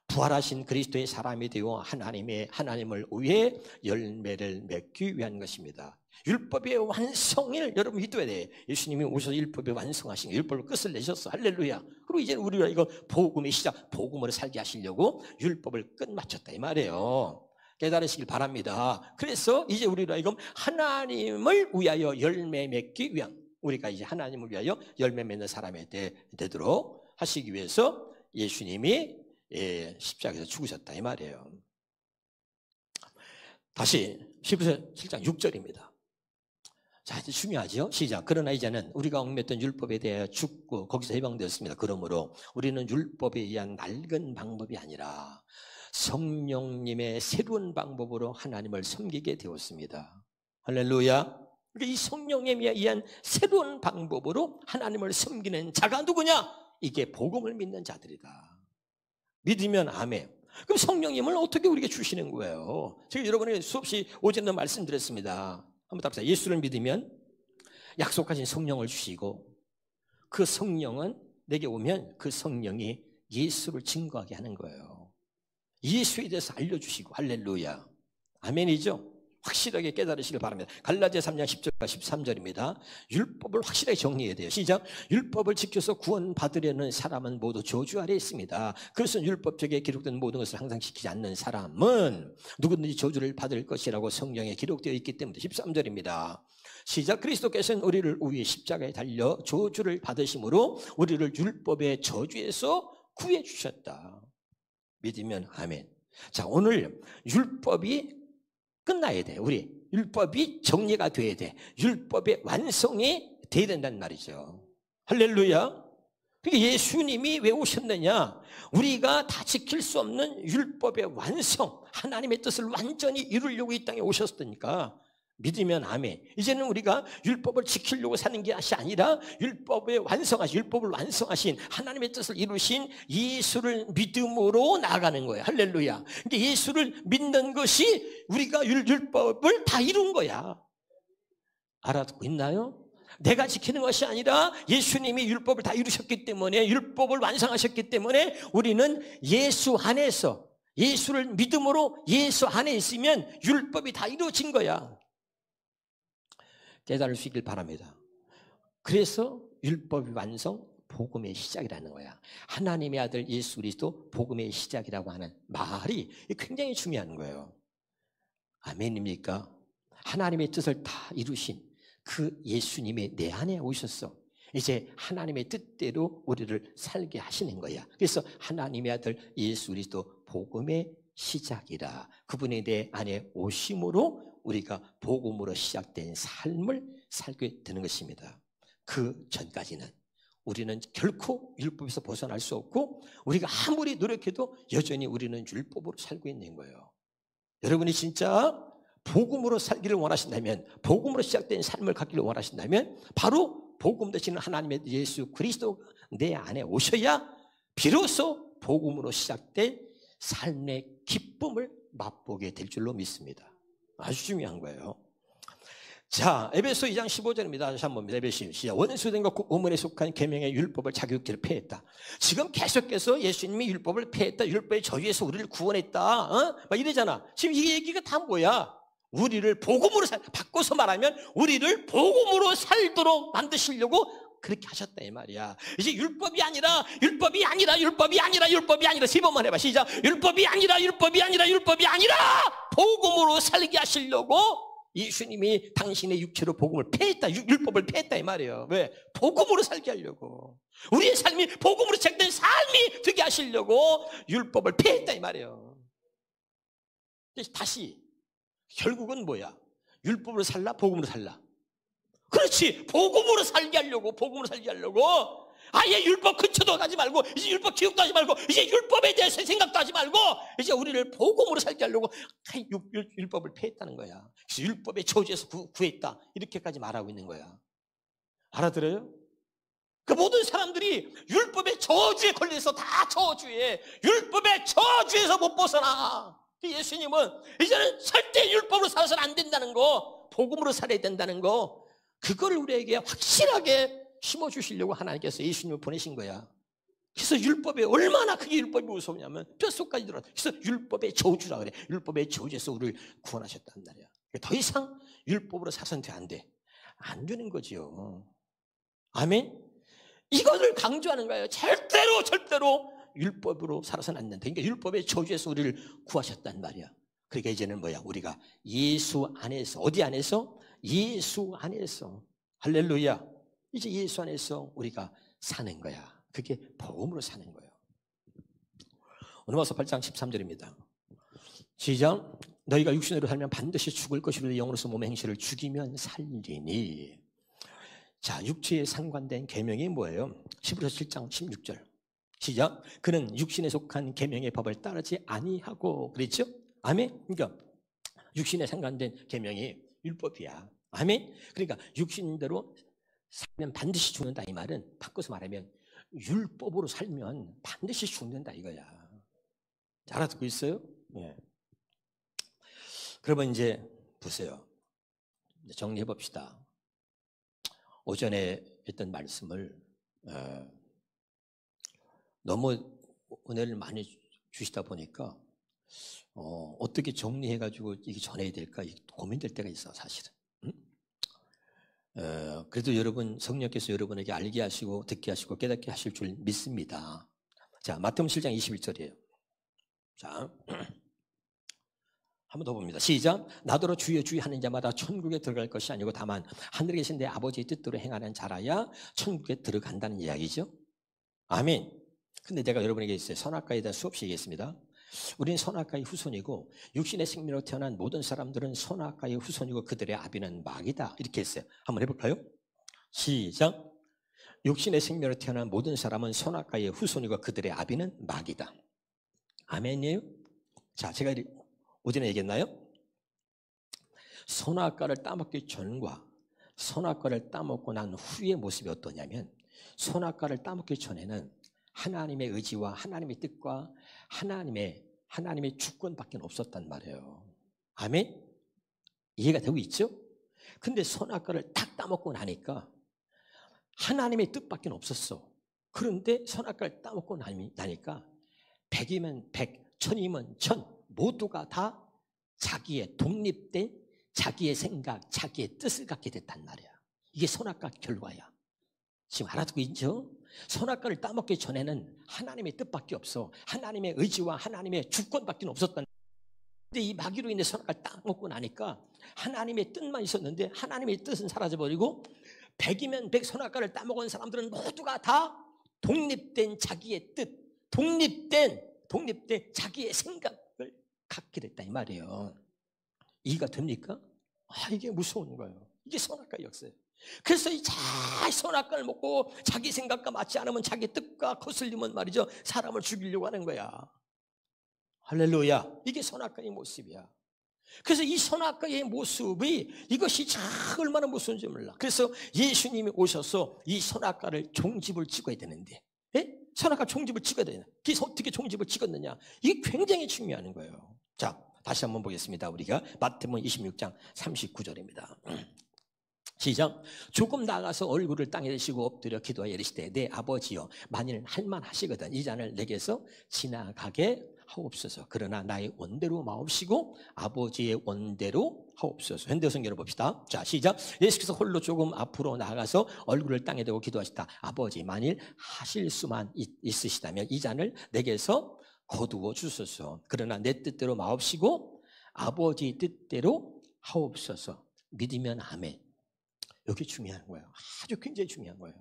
부활하신 그리스도의 사람이 되어 하나님을 위해 열매를 맺기 위한 것입니다. 율법의 완성을 여러분 믿어야 돼. 예수님이 오셔서 율법의 완성하신 율법의 끝을 내셨어. 할렐루야. 그리고 이제 우리가 이거 복음의 시작, 복음으로 살게 하시려고 율법을 끝마쳤다 이 말이에요. 깨달으시길 바랍니다. 그래서 이제 우리가 이거 하나님을 위하여 열매 맺기 위한, 우리가 이제 하나님을 위하여 열매 맺는 사람이 되도록 하시기 위해서 예수님이 십자가에서 죽으셨다 이 말이에요. 다시 히브리서 7장 6절입니다. 자, 이제 중요하죠. 시작. 그러나 이제는 우리가 얽매였던 율법에 대해 죽고 거기서 해방되었습니다. 그러므로 우리는 율법에 의한 낡은 방법이 아니라 성령님의 새로운 방법으로 하나님을 섬기게 되었습니다. 할렐루야. 이 성령님에 의한 새로운 방법으로 하나님을 섬기는 자가 누구냐? 이게 복음을 믿는 자들이다. 믿으면 아멘. 그럼 성령님을 어떻게 우리에게 주시는 거예요? 제가 여러분에게 수없이 오전에 말씀드렸습니다. 한번 답사. 예수를 믿으면 약속하신 성령을 주시고, 그 성령은 내게 오면 그 성령이 예수를 증거하게 하는 거예요. 예수에 대해서 알려주시고. 할렐루야. 아멘이죠? 확실하게 깨달으시길 바랍니다. 갈라디아 3장 10절과 13절입니다. 율법을 확실하게 정리해야 돼요. 시작. 율법을 지켜서 구원받으려는 사람은 모두 저주 아래에 있습니다. 그것은 율법적에 기록된 모든 것을 항상 지키지 않는 사람은 누구든지 저주를 받을 것이라고 성경에 기록되어 있기 때문에. 13절입니다. 시작. 그리스도께서는 우리를 위해 십자가에 달려 저주를 받으심으로 우리를 율법의 저주에서 구해주셨다. 믿으면 아멘. 자, 오늘 율법이 끝나야 돼. 우리 율법이 정리가 돼야 돼. 율법의 완성이 돼야 된다는 말이죠. 할렐루야. 그러니까 예수님이 왜 오셨느냐? 우리가 다 지킬 수 없는 율법의 완성, 하나님의 뜻을 완전히 이루려고 이 땅에 오셨으니까 믿으면 아멘. 이제는 우리가 율법을 지키려고 사는 것이 아니라 율법을 완성하신 하나님의 뜻을 이루신 예수를 믿음으로 나아가는 거예요. 할렐루야. 근데 예수를 믿는 것이 우리가 율법을 다 이룬 거야. 알아듣고 있나요? 내가 지키는 것이 아니라 예수님이 율법을 다 이루셨기 때문에, 율법을 완성하셨기 때문에 우리는 예수 안에서, 예수를 믿음으로 예수 안에 있으면 율법이 다 이루어진 거야. 깨달을 수 있길 바랍니다. 그래서 율법의 완성, 복음의 시작이라는 거야. 하나님의 아들 예수 그리스도 복음의 시작이라고 하는 말이 굉장히 중요한 거예요. 아멘입니까? 하나님의 뜻을 다 이루신 그 예수님이 내 안에 오셨어. 이제 하나님의 뜻대로 우리를 살게 하시는 거야. 그래서 하나님의 아들 예수 그리스도 복음의 시작이라. 그분이 내 안에 오심으로 우리가 복음으로 시작된 삶을 살게 되는 것입니다. 그 전까지는 우리는 결코 율법에서 벗어날 수 없고, 우리가 아무리 노력해도 여전히 우리는 율법으로 살고 있는 거예요. 여러분이 진짜 복음으로 살기를 원하신다면, 복음으로 시작된 삶을 갖기를 원하신다면 바로 복음 되시는 하나님의 예수 그리스도 내 안에 오셔야 비로소 복음으로 시작된 삶의 기쁨을 맛보게 될 줄로 믿습니다. 아주 중요한 거예요. 자, 에베소 2장 15절입니다. 다시 한번 봅니다. 에베소 시작. 원수된 것 의문에 속한 계명의 율법을 자격지를 폐했다. 지금 계속해서 예수님이 율법을 폐했다. 율법의 저주에서 우리를 구원했다. 막 이러잖아. 지금 이 얘기가 다 뭐야? 우리를 복음으로 바꿔서 말하면 우리를 복음으로 살도록 만드시려고 그렇게 하셨다 이 말이야. 이제 율법이 아니라 세 번만 해봐. 시작. 율법이 아니라 복음으로 살게 하시려고 예수님이 당신의 육체로 복음을 폐했다. 율법을 폐했다 이 말이에요. 왜? 복음으로 살게 하려고. 우리의 삶이 복음으로 시작된 삶이 되게 하시려고 율법을 폐했다 이 말이에요. 다시 결국은 뭐야? 율법으로 살라? 복음으로 살라? 그렇지. 복음으로 살게 하려고. 아예 율법 근처도 가지 말고, 이제 율법 기억도 하지 말고, 이제 율법에 대해서 생각도 하지 말고, 이제 우리를 복음으로 살게 하려고 율법을 폐했다는 거야. 그래서 율법의 저주에서 구했다. 이렇게까지 말하고 있는 거야. 알아들어요? 그 모든 사람들이 율법의 저주에 걸려서 다 저주에, 율법의 저주에서 못 벗어나. 예수님은 이제는 절대 율법으로 살아서는 안 된다는 거, 복음으로 살아야 된다는 거, 그걸 우리에게 확실하게 심어주시려고 하나님께서 예수님을 보내신 거야. 그래서 율법에 얼마나 그게 율법이 무서우냐면 뼛속까지 들어가. 그래서 율법의 저주라 그래. 율법의 저주에서 우리를 구원하셨단 말이야. 더 이상 율법으로 살아서는 안 돼. 안 되는 거지요. 아멘. 이것을 강조하는 거예요. 절대로 율법으로 살아서는 안 된다. 그러니까 율법의 저주에서 우리를 구하셨단 말이야. 그러니까 이제는 뭐야? 우리가 예수 안에서, 어디 안에서? 예수 안에서. 할렐루야. 이제 예수 안에서 우리가 사는 거야. 그게 복음으로 사는 거예요. 로마서 8장 13절입니다. 시작. 너희가 육신으로 살면 반드시 죽을 것이로 영으로서 몸의 행실을 죽이면 살리니. 자, 육체에 상관된 계명이 뭐예요? 히브리서 7장 16절. 시작. 그는 육신에 속한 계명의 법을 따르지 아니하고. 그랬죠? 아멘. 그러니까 육신에 상관된 계명이 율법이야. 아멘. 그러니까 육신대로 살면 반드시 죽는다 이 말은 바꿔서 말하면 율법으로 살면 반드시 죽는다 이거야. 알아듣고 있어요? 예. 그러면 이제 보세요. 정리해 봅시다. 오전에 했던 말씀을 너무 은혜를 많이 주시다 보니까 어떻게 정리해가지고 이게 전해야 될까 고민될 때가 있어 사실은. 그래도 여러분 성령께서 여러분에게 알게 하시고 듣게 하시고 깨닫게 하실 줄 믿습니다. 자, 마태복음 7장 21절이에요. 자, 한 번 더 봅니다. 시작. 나더러 주여 주여 하는 자마다 천국에 들어갈 것이 아니고 다만 하늘에 계신 내 아버지의 뜻대로 행하는 자라야 천국에 들어간다는 이야기죠. 아멘. 근데 내가 여러분에게 있어요. 선악과에 대한 수없이 얘기했습니다. 우리는 선악과의 후손이고 육신의 생명으로 태어난 모든 사람들은 선악과의 후손이고 그들의 아비는 마귀다. 이렇게 했어요. 한번 해볼까요? 시작. 육신의 생명으로 태어난 모든 사람은 선악과의 후손이고 그들의 아비는 마귀다. 아멘이에요? 자, 제가 오전에 얘기했나요? 선악과를 따먹기 전과 선악과를 따먹고 난 후의 모습이 어떠냐면, 선악과를 따먹기 전에는 하나님의 의지와 하나님의 뜻과 하나님의 주권밖에 없었단 말이에요. 아멘? 이해가 되고 있죠? 근데 선악과를 딱 따먹고 나니까 하나님의 뜻밖에 없었어. 그런데 선악과를 따먹고 나니까 100이면 100, 1000이면 1000, 모두가 다 자기의 독립된 자기의 생각, 자기의 뜻을 갖게 됐단 말이야. 이게 선악과 결과야. 지금 알아듣고 있죠? 선악과를 따먹기 전에는 하나님의 뜻밖에 없어. 하나님의 의지와 하나님의 주권밖에 없었단. 근데 이 마귀로 인해 선악과를 따먹고 나니까 하나님의 뜻만 있었는데 하나님의 뜻은 사라져버리고 100이면 100 선악과를 따먹은 사람들은 모두가 다 독립된 자기의 뜻, 독립된 자기의 생각을 갖게 됐다 이 말이에요. 이해가 됩니까? 이게 무서운 거예요. 이게 선악과 역사예요. 그래서 이 선악과를 먹고 자기 생각과 맞지 않으면 자기 뜻과 거슬리면 말이죠, 사람을 죽이려고 하는 거야. 할렐루야. 이게 선악과의 모습이야. 그래서 이 선악과의 모습이 이것이 얼마나 무서운지 몰라. 그래서 예수님이 오셔서 이 선악과를 종집을 찍어야 되는데, 선악과 종집을 찍어야 되냐? 그래서 어떻게 종집을 찍었느냐? 이게 굉장히 중요한 거예요. 자, 다시 한번 보겠습니다. 우리가 마태복음 26장 39절입니다. 시작. 조금 나가서 얼굴을 땅에 대시고 엎드려 기도하여 이르시되 내 아버지여, 만일 할만하시거든 이 잔을 내게서 지나가게 하옵소서. 그러나 나의 원대로 마옵시고 아버지의 원대로 하옵소서. 현대성경을 봅시다. 자, 시작. 예수께서 홀로 조금 앞으로 나가서 얼굴을 땅에 대고 기도하시다. 아버지, 만일 하실 수만 있으시다면 이 잔을 내게서 거두어 주소서. 그러나 내 뜻대로 마옵시고 아버지 뜻대로 하옵소서. 믿으면 아멘. 여기 중요한 거예요. 아주 굉장히 중요한 거예요.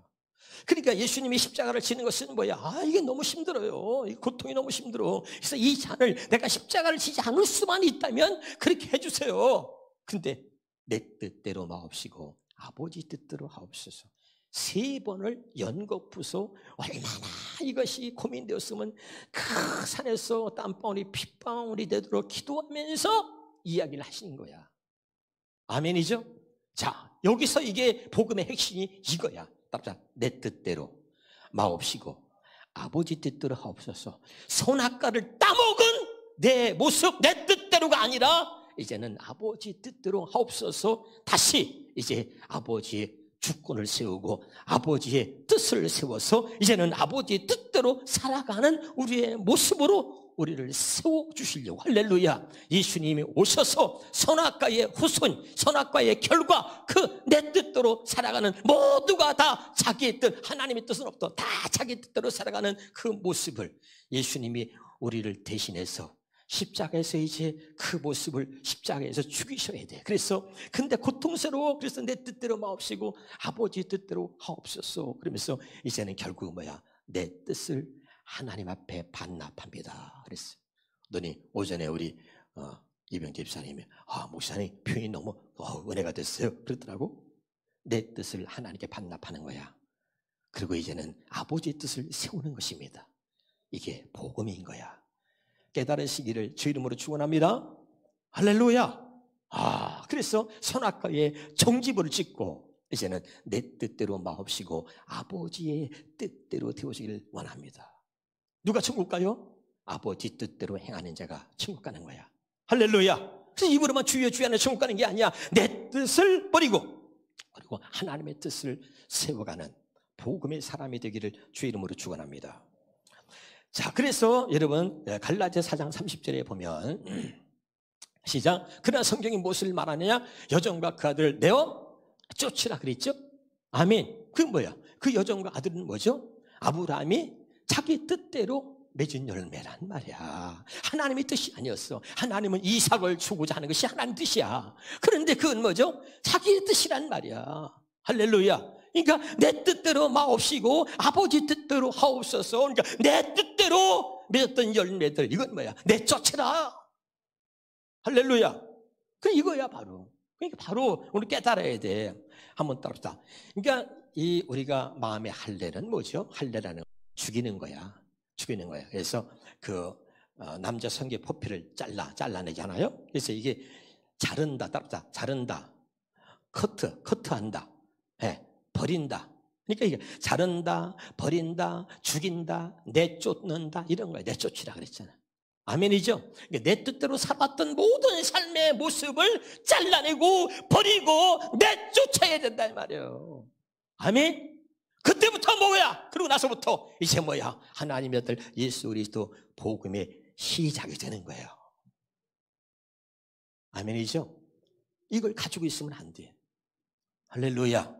그러니까 예수님이 십자가를 지는 것은 뭐야? 이게 너무 힘들어요. 이 고통이 너무 힘들어. 그래서 이 잔을 내가 십자가를 지지 않을 수만 있다면 그렇게 해주세요. 근데 내 뜻대로 마옵시고 아버지 뜻대로 하옵소서. 3번을 연거푸서 얼마나 이것이 고민되었으면 그 산에서 땀방울이 핏방울이 되도록 기도하면서 이야기를 하시는 거야. 아멘이죠? 자, 여기서 이게 복음의 핵심이 이거야. 답자, 내 뜻대로 마옵시고 아버지 뜻대로 하옵소서. 선악과를 따먹은 내 모습, 내 뜻대로가 아니라 이제는 아버지 뜻대로 하옵소서. 다시 이제 아버지의 주권을 세우고 아버지의 뜻을 세워서 이제는 아버지의 뜻대로 살아가는 우리의 모습으로 우리를 세워주시려고. 할렐루야. 예수님이 오셔서 선악과의 후손, 선악과의 결과, 그 내 뜻대로 살아가는 모두가 다 자기의 뜻, 하나님의 뜻은 없다, 다 자기 뜻대로 살아가는 그 모습을 예수님이 우리를 대신해서 십자가에서 이제 그 모습을 십자가에서 죽이셔야 돼. 그래서 근데 고통스러워. 그래서 내 뜻대로 마옵시고 아버지 뜻대로 하옵소서. 그러면서 이제는 결국 뭐야? 내 뜻을 하나님 앞에 반납합니다. 그랬어요. 그러더니 오전에 우리 이병재 집사님이 목사님 표현이 너무 은혜가 됐어요. 그러더라고. 내 뜻을 하나님께 반납하는 거야. 그리고 이제는 아버지의 뜻을 세우는 것입니다. 이게 복음인 거야. 깨달으시기를 주 이름으로 축원합니다. 할렐루야. 그래서 선악과의 종지부를 찍고 이제는 내 뜻대로 마옵시고 아버지의 뜻대로 되어지기를 원합니다. 누가 천국 가요? 아버지 뜻대로 행하는 자가 천국 가는 거야. 할렐루야. 그래서 입으로만 주여 주여 하는 천국 가는 게 아니야. 내 뜻을 버리고 그리고 하나님의 뜻을 세워가는 복음의 사람이 되기를 주 이름으로 축원합니다. 자, 그래서 여러분 갈라디아 4장 30절에 보면 시작. 그러나 성경이 무엇을 말하느냐? 여종과 그 아들을 내어 쫓으라 그랬죠? 아멘. 그게 뭐야? 그 여종과 아들은 뭐죠? 아브라함이 자기 뜻대로 맺은 열매란 말이야. 하나님의 뜻이 아니었어. 하나님은 이삭을 주고자 하는 것이 하나님 뜻이야. 그런데 그건 뭐죠? 자기의 뜻이란 말이야. 할렐루야. 그러니까 내 뜻대로 마옵시고 아버지 뜻대로 하옵소서. 그러니까 내 뜻대로 맺었던 열매들, 이건 뭐야? 내쫓으라. 할렐루야. 그 이거야 바로. 그러니까 바로 우리 깨달아야 돼. 한번 따라합시다. 그러니까 이 우리가 마음의 할례는 뭐죠? 할례라는 죽이는 거야. 죽이는 거야. 그래서 그 남자 성계 포피를 잘라내잖아요. 그래서 이게 자른다, 따라다, 자른다, 커트한다, 버린다. 그러니까 이게 자른다, 버린다, 죽인다, 내쫓는다 이런 거예요. 내쫓으라 그랬잖아요. 아멘이죠? 내 뜻대로 살았던 모든 삶의 모습을 잘라내고 버리고 내쫓아야 된다 이 말이에요. 아멘? 그때부터 뭐야? 그러고 나서부터 이제 뭐야? 하나님의 아들 예수 그리스도 복음의 시작이 되는 거예요. 아멘이죠? 이걸 가지고 있으면 안 돼. 할렐루야.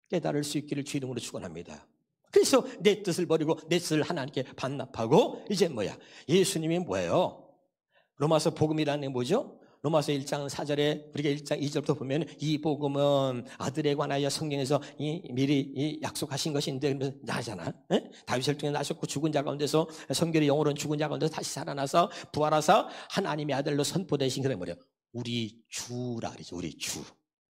깨달을 수 있기를 주 이름으로 축원합니다. 그래서 내 뜻을 버리고 내 뜻을 하나님께 반납하고 이제 뭐야? 예수님이 뭐예요? 로마서 복음이라는 게 뭐죠? 로마서 1장 4절에 우리가 1장 2절부터 보면 이 복음은 아들에 관하여 성경에서 미리 약속하신 것인데 그러면서 나잖아. 다윗을 통해 나셨고 죽은 자 가운데서 성경의 영으로는 죽은 자 가운데서 다시 살아나서 부활하사 하나님의 아들로 선포되신 그런 뭐예요? 우리 주라 그러죠. 우리 주.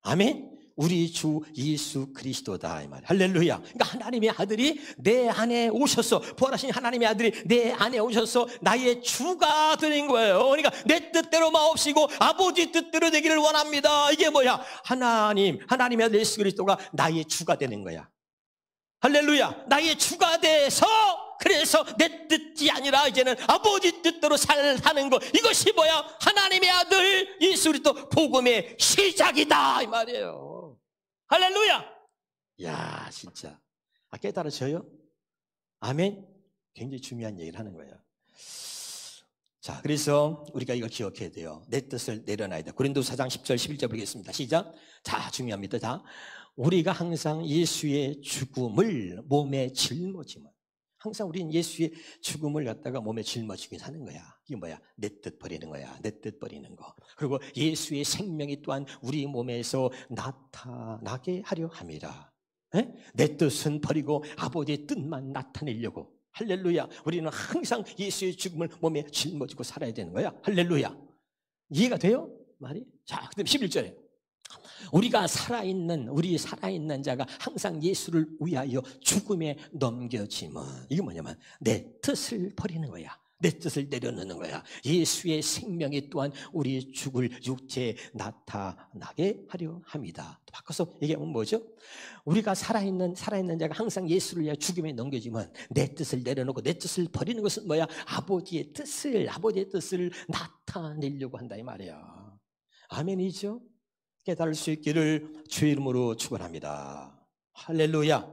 아멘. 우리 주 예수 그리스도다 이 말. 할렐루야. 그러니까 하나님의 아들이 내 안에 오셔서 부활하신 하나님의 아들이 내 안에 오셔서 나의 주가 되는 거예요. 그러니까 내 뜻대로 마옵시고 아버지 뜻대로 되기를 원합니다. 이게 뭐야? 하나님의 아들 예수 그리스도가 나의 주가 되는 거야. 할렐루야. 나의 주가 돼서 그래서 내 뜻이 아니라 이제는 아버지 뜻대로 사는 거. 이것이 뭐야? 하나님의 아들 예수 그리스도 복음의 시작이다 이 말이에요. 할렐루야. 야 진짜 깨달아져요? 아멘. 굉장히 중요한 얘기를 하는 거예요. 자, 그래서 우리가 이걸 기억해야 돼요. 내 뜻을 내려놔야 돼. 고린도서 4장 10절 11절 보겠습니다. 시작. 자, 중요합니다. 자, 우리가 항상 예수의 죽음을 몸에 짊어지면 항상 우리는 예수의 죽음을 갖다가 몸에 짊어지고 사는 거야. 이게 뭐야? 내 뜻 버리는 거야. 내 뜻 버리는 거. 그리고 예수의 생명이 또한 우리 몸에서 나타나게 하려 합니다. 내 뜻은 버리고 아버지의 뜻만 나타내려고. 할렐루야. 우리는 항상 예수의 죽음을 몸에 짊어지고 살아야 되는 거야. 할렐루야. 이해가 돼요? 말이? 자, 그다음 11절에 우리 살아있는 자가 항상 예수를 위하여 죽음에 넘겨짐은 이게 뭐냐면 내 뜻을 버리는 거야. 내 뜻을 내려놓는 거야. 예수의 생명이 또한 우리 죽을 육체에 나타나게 하려 합니다. 바꿔서 얘기하면 뭐죠? 우리가 살아있는 자가 항상 예수를 위하여 죽음에 넘겨지면 내 뜻을 내려놓고 내 뜻을 버리는 것은 뭐야? 아버지의 뜻을 나타내려고 한다 이 말이야. 아멘이죠? 깨달을 수 있기를 주의 이름으로 축원합니다. 할렐루야.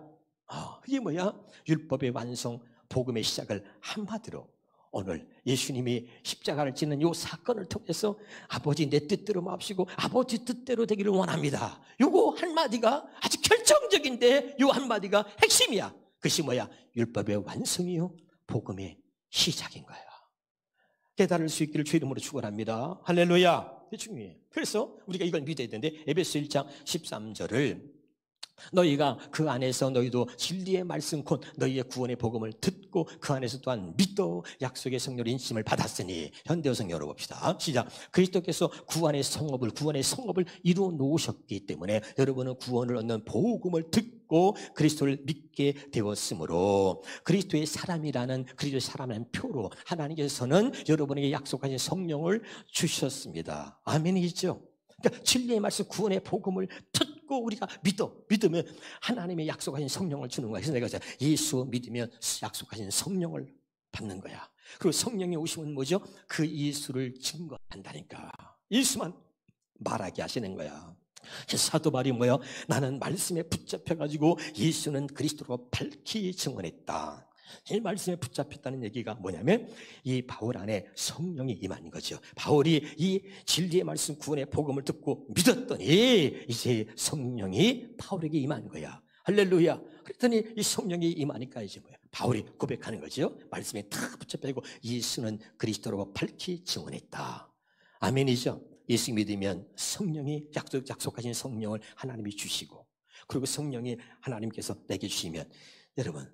이게 뭐야? 율법의 완성, 복음의 시작을 한마디로 오늘 예수님이 십자가를 지는 이 사건을 통해서 아버지 내 뜻대로 마옵시고 아버지 뜻대로 되기를 원합니다. 요거 한마디가 아주 결정적인데 요 한마디가 핵심이야. 그것이 뭐야? 율법의 완성이요 복음의 시작인 거야. 깨달을 수 있기를 주의 이름으로 축원합니다. 할렐루야. 중요해요. 그래서 우리가 이걸 믿어야 되는데 에베소 1장 13절을 너희가 그 안에서 너희도 진리의 말씀 곧 너희의 구원의 복음을 듣고 그 안에서 또한 믿어 약속의 성령의 인심을 받았으니 현대어 성경 열어봅시다. 시작. 그리스도께서 구원의 성업을 이루어 놓으셨기 때문에 여러분은 구원을 얻는 복음을 듣고 그리스도를 믿게 되었으므로 그리스도의 사람이라는 표로 하나님께서는 여러분에게 약속하신 성령을 주셨습니다. 아멘이죠. 그러니까 진리의 말씀 구원의 복음을 듣고 우리가 믿으면 하나님의 약속하신 성령을 주는 거야. 그래서 내가 예수 믿으면 약속하신 성령을 받는 거야. 그리고 성령이 오시면 뭐죠? 그 예수를 증거한다니까. 예수만 말하게 하시는 거야. 그래서 사도 바울이 뭐예요? 나는 말씀에 붙잡혀가지고 예수는 그리스도로 밝히 증언했다. 이 말씀에 붙잡혔다는 얘기가 뭐냐면 이 바울 안에 성령이 임한 거죠. 바울이 이 진리의 말씀 구원의 복음을 듣고 믿었더니 이제 성령이 바울에게 임한 거야. 할렐루야. 그랬더니 이 성령이 임하니까 이제 뭐야? 바울이 고백하는 거죠. 말씀에 다 붙잡혀있고 예수는 그리스도로 밝히 증언했다. 아멘이죠. 예수 믿으면 성령이 약속하신 성령을 하나님이 주시고 그리고 성령이 하나님께서 내게 주시면 여러분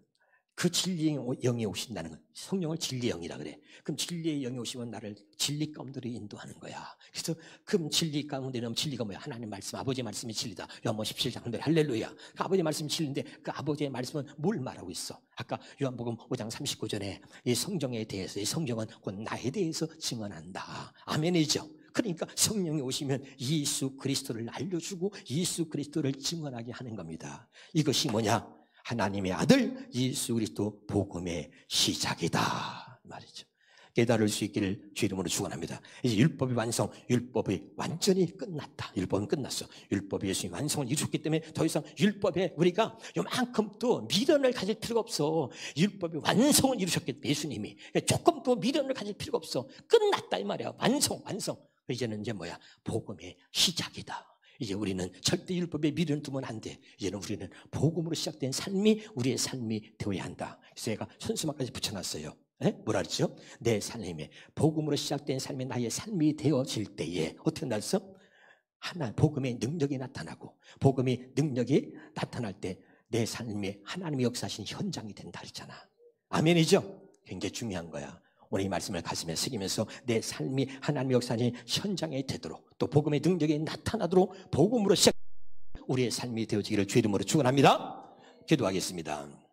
그 진리의 영이 오신다는 건 성령을 진리의 영이라 그래. 그럼 진리의 영이 오시면 나를 진리 가운데로 인도하는 거야. 그래서 그럼 진리 가운데는 진리가 뭐야? 하나님 말씀, 아버지의 말씀이 진리다. 요한복음 17장 할렐루야. 그 아버지의 말씀이 진리인데 그 아버지의 말씀은 뭘 말하고 있어? 아까 요한복음 5장 39절에 이 성경에 대해서 이 성경은 곧 나에 대해서 증언한다. 아멘이죠. 그러니까 성령이 오시면 예수 그리스도를 알려주고 예수 그리스도를 증언하게 하는 겁니다. 이것이 뭐냐? 하나님의 아들 예수 그리스도 복음의 시작이다 말이죠. 깨달을 수 있기를 주 이름으로 축원합니다. 이제 율법이 완성, 율법이 완전히 끝났다. 율법은 끝났어. 율법이 예수님 완성을 이루셨기 때문에 더 이상 율법에 우리가 요만큼 또 미련을 가질 필요가 없어. 율법이 완성을 이루셨기 때문에 예수님이 조금 더 미련을 가질 필요가 없어. 끝났다 이 말이야. 완성. 이제는 이제 뭐야? 복음의 시작이다. 이제 우리는 절대 율법에 미련 두면 안 돼. 이제는 우리는 복음으로 시작된 삶이 우리의 삶이 되어야 한다. 그래서 제가 현수막까지 붙여놨어요. 뭐라 그랬죠? 내 삶에 복음으로 시작된 삶이 나의 삶이 되어질 때에 어떻게 날서? 복음의 능력이 나타나고 복음의 능력이 나타날 때 내 삶에 하나님의 역사하신 현장이 된다 그랬잖아. 아멘이죠? 굉장히 중요한 거야. 오늘 이 말씀을 가슴에 새기면서 내 삶이 하나님의 역사하신 현장이 되도록 또 복음의 능력이 나타나도록 복음으로 시작 우리의 삶이 되어지기를 주 이름으로 축원합니다. 기도하겠습니다.